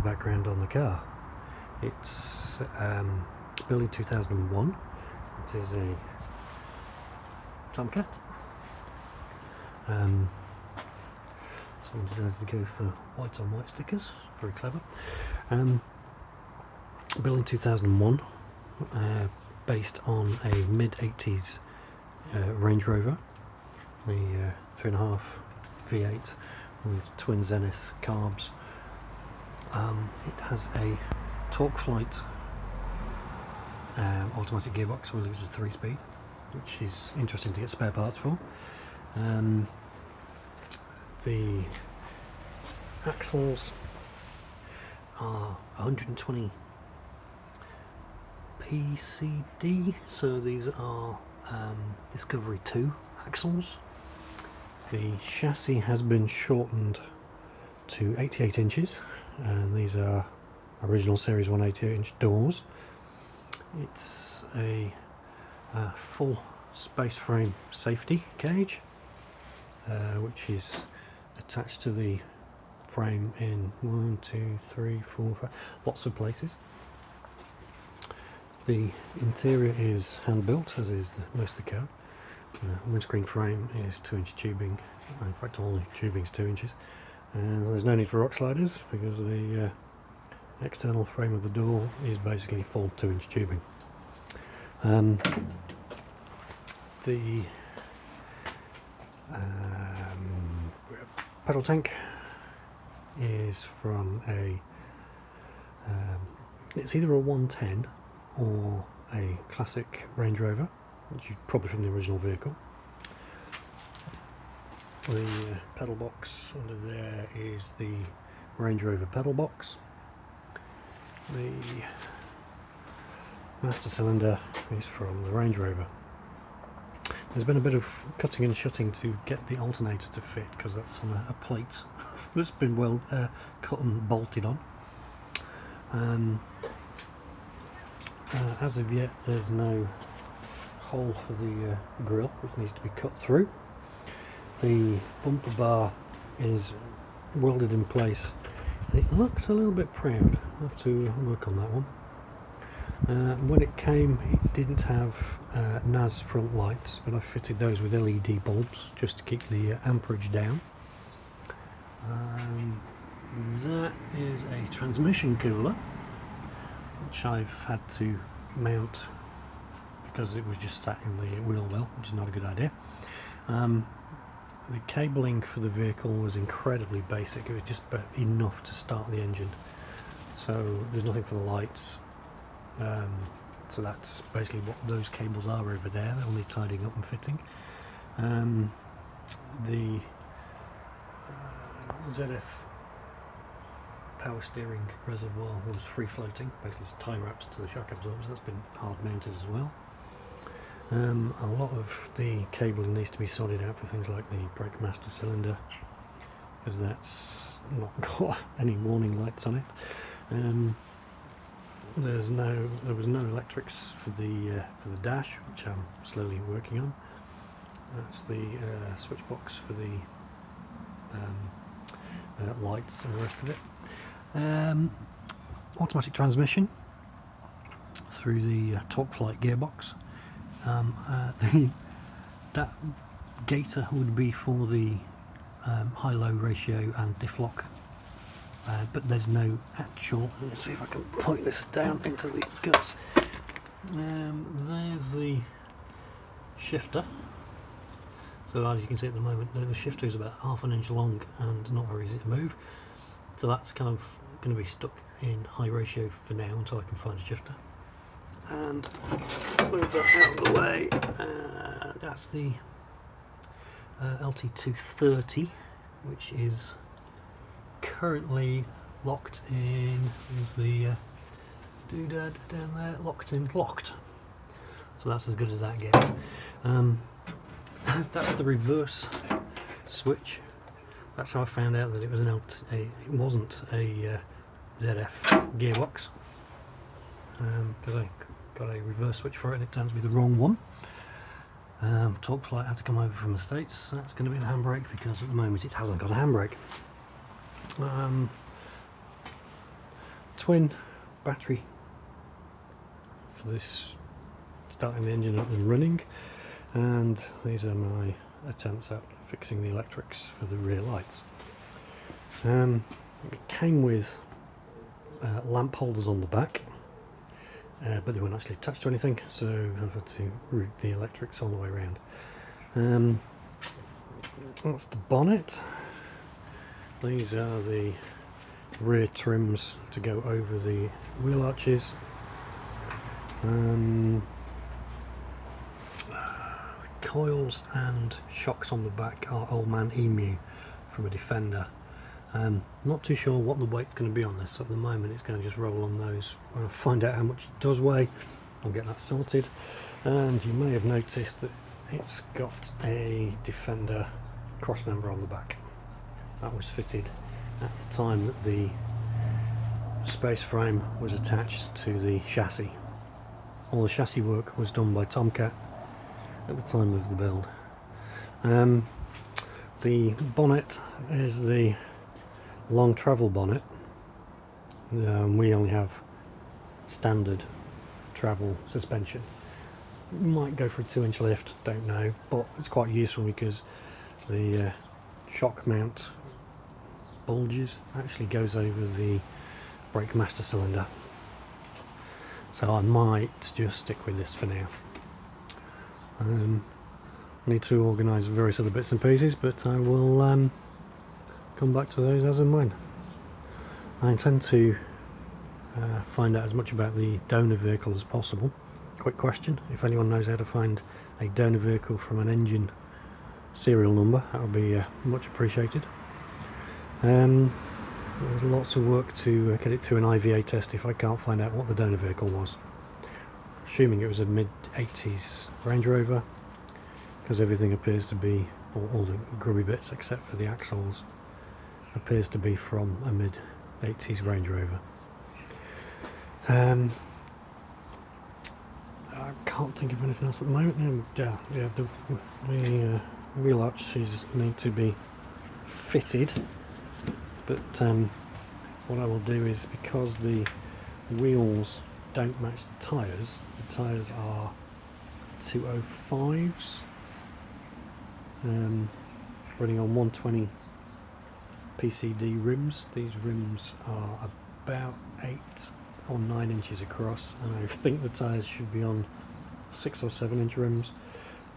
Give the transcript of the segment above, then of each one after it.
background on the car. It's built in 2001. It is a Tomcat. Someone decided to go for white on white stickers. Very clever. Built in 2001, based on a mid-80s Range Rover, the 3.5 V8 with twin Zenith carbs. It has a Torque-Flight automatic gearbox. We'll use a 3-speed, which is interesting to get spare parts for. The axles are 120 PCD, so these are Discovery 2 axles. The chassis has been shortened to 88 inches, and these are original Series 188-inch doors. It's a full space frame safety cage, which is attached to the frame in 1, 2, 3, 4, 5, lots of places. The interior is hand built, as is most of the car. Windscreen frame is 2-inch tubing. In fact, all the tubing is 2 inches, and there's no need for rock sliders because the external frame of the door is basically full 2-inch tubing. The pedal tank is from a it's either a 110 or a classic Range Rover, which is probably from the original vehicle. The pedal box under there is the Range Rover pedal box. The master cylinder is from the Range Rover. There's been a bit of cutting and shutting to get the alternator to fit, because that's on a plate that's been well cut and bolted on. As of yet, there's no hole for the grille, which needs to be cut through. The bumper bar is welded in place. It looks a little bit proud. I'll have to work on that one. When it came, it didn't have NAS front lights, but I fitted those with LED bulbs just to keep the amperage down. That is a transmission cooler, which I've had to mount because it was just sat in the wheel well, which is not a good idea. The cabling for the vehicle was incredibly basic. It was just about enough to start the engine, so there's nothing for the lights. So that's basically what those cables are over there. They'll need tidying up and fitting. The ZF power steering reservoir was free floating, basically just tie wraps to the shock absorbers. That's been hard mounted as well. A lot of the cabling needs to be sorted out for things like the brake master cylinder, because that's not got any warning lights on it. There was no electrics for the dash, which I'm slowly working on. That's the switch box for the lights and the rest of it. Automatic transmission through the Torque-Flight gearbox. That gator would be for the high-low ratio and diff lock, but there's no actual. Let's see if I can point this down into the guts. There's the shifter. So as you can see at the moment, the shifter is about 1/2 inch long and not very easy to move. So that's kind of going to be stuck in high ratio for now until I can find a shifter. And move that out of the way. That's the LT230, which is currently locked in. There's the doodad down there, locked. So that's as good as that gets. That's the reverse switch. That's how I found out that it was it wasn't a ZF gearbox, because I got a reverse switch for it and it turns to be the wrong one. Torque-Flight had to come over from the States, so that's going to be the handbrake, because at the moment it hasn't got a handbrake. twin battery for this starting the engine up and running, and these are my attempts at fixing the electrics for the rear lights. It came with lamp holders on the back, but they weren't actually attached to anything, so I've had to route the electrics all the way around. That's the bonnet. These are the rear trims to go over the wheel arches. The coils and shocks on the back are Old Man Emu from a Defender. Not too sure what the weight's going to be on this, so at the moment it's going to just roll on those. When I find out how much it does weigh, I'll get that sorted. And you may have noticed that it's got a Defender crossmember on the back. That was fitted at the time that the space frame was attached to the chassis. All the chassis work was done by Tomcat at the time of the build. The bonnet is the long travel bonnet. We only have standard travel suspension. Might go for a 2-inch lift, don't know, but it's quite useful because the shock mount bulges actually goes over the brake master cylinder, so I might just stick with this for now. I need to organise various other bits and pieces, but I will come back to those as and when. I intend to find out as much about the donor vehicle as possible. Quick question, if anyone knows how to find a donor vehicle from an engine serial number, that would be much appreciated. There's lots of work to get it through an IVA test if I can't find out what the donor vehicle was. Assuming it was a mid-80s Range Rover, because everything appears to be, all the grubby bits except for the axles, appears to be from a mid-80s Range Rover. I can't think of anything else at the moment. Yeah, the wheel arches need to be fitted, but what I will do is, because the wheels don't match the tyres are 205s, running on 120 PCD rims. These rims are about 8 or 9 inches across, and I think the tyres should be on 6 or 7 inch rims,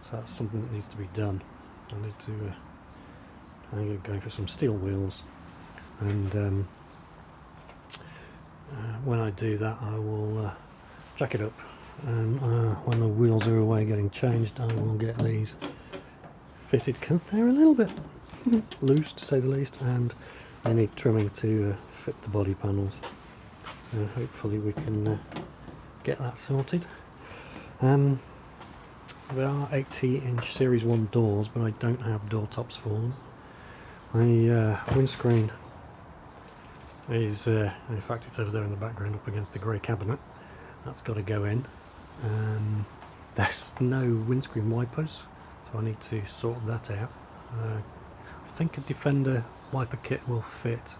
so that's something that needs to be done. I need to I'm going for some steel wheels, and when I do that I will jack it up, and when the wheels are away getting changed I will get these fitted, because they're a little bit loose to say the least, and they need trimming to fit the body panels. So hopefully we can get that sorted. There are 80-inch Series 1 doors, but I don't have door tops for them. My windscreen is, in fact it's over there in the background up against the grey cabinet. That's got to go in. There's no windscreen wipers, so I need to sort that out. I think a Defender wiper kit will fit.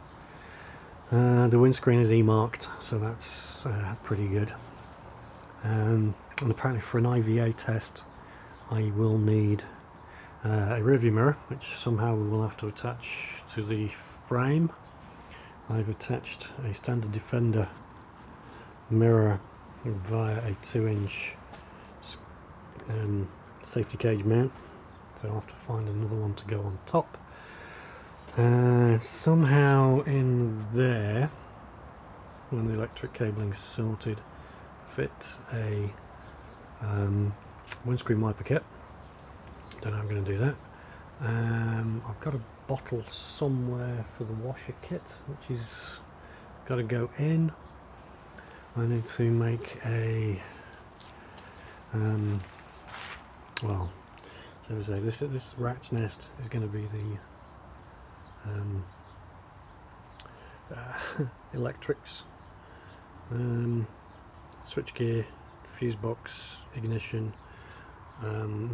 The windscreen is E-marked, so that's pretty good. And apparently for an IVA test I will need a rearview mirror, which somehow we will have to attach to the frame. I've attached a standard Defender mirror via a 2-inch safety cage mount, so I'll have to find another one to go on top. Somehow in there, when the electric cabling's sorted, fit a windscreen wiper kit. Don't know how I'm going to do that. I've got a bottle somewhere for the washer kit, which is got to go in. I need to make a well, shall we say, this rat's nest is going to be the electrics, switchgear, fuse box, ignition,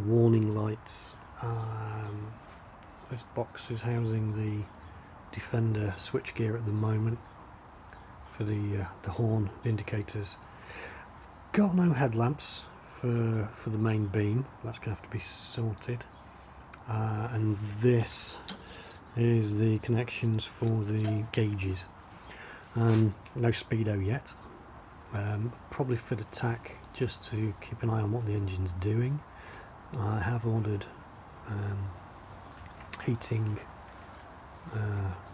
warning lights. This box is housing the Defender switchgear at the moment. for the horn, the indicators. Got no headlamps for the main beam. That's going to have to be sorted. And this is the connections for the gauges. No speedo yet. Probably fit a tack just to keep an eye on what the engine's doing. I have ordered heating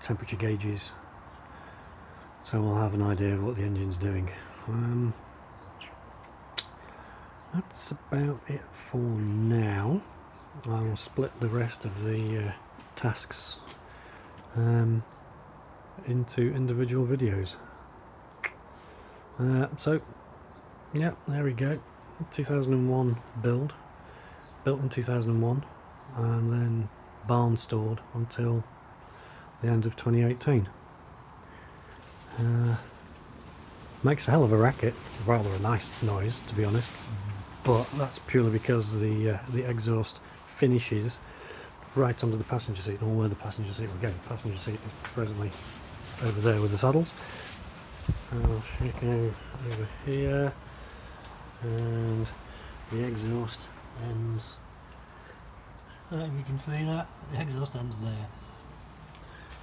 temperature gauges, so we'll have an idea of what the engine's doing. That's about it for now. I will split the rest of the tasks into individual videos. So yeah, there we go. 2001 built in 2001, and then barn stored until the end of 2018. Makes a hell of a racket, rather a nice noise to be honest, but that's purely because the exhaust finishes right under the passenger seat, or where the passenger seat will go. The passenger seat is presently over there with the saddles. I'll shake over here, and the exhaust ends. If you can see that, the exhaust ends there.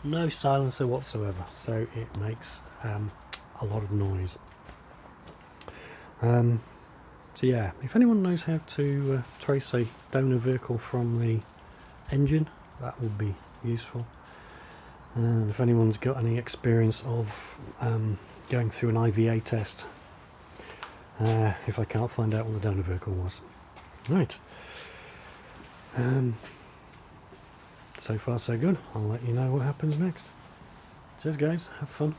No silencer whatsoever, so it makes a lot of noise. So yeah, if anyone knows how to trace a donor vehicle from the engine, that would be useful. And if anyone's got any experience of going through an IVA test, if I can't find out what the donor vehicle was. Right. So far so good. I'll let you know what happens next. Cheers guys, have fun.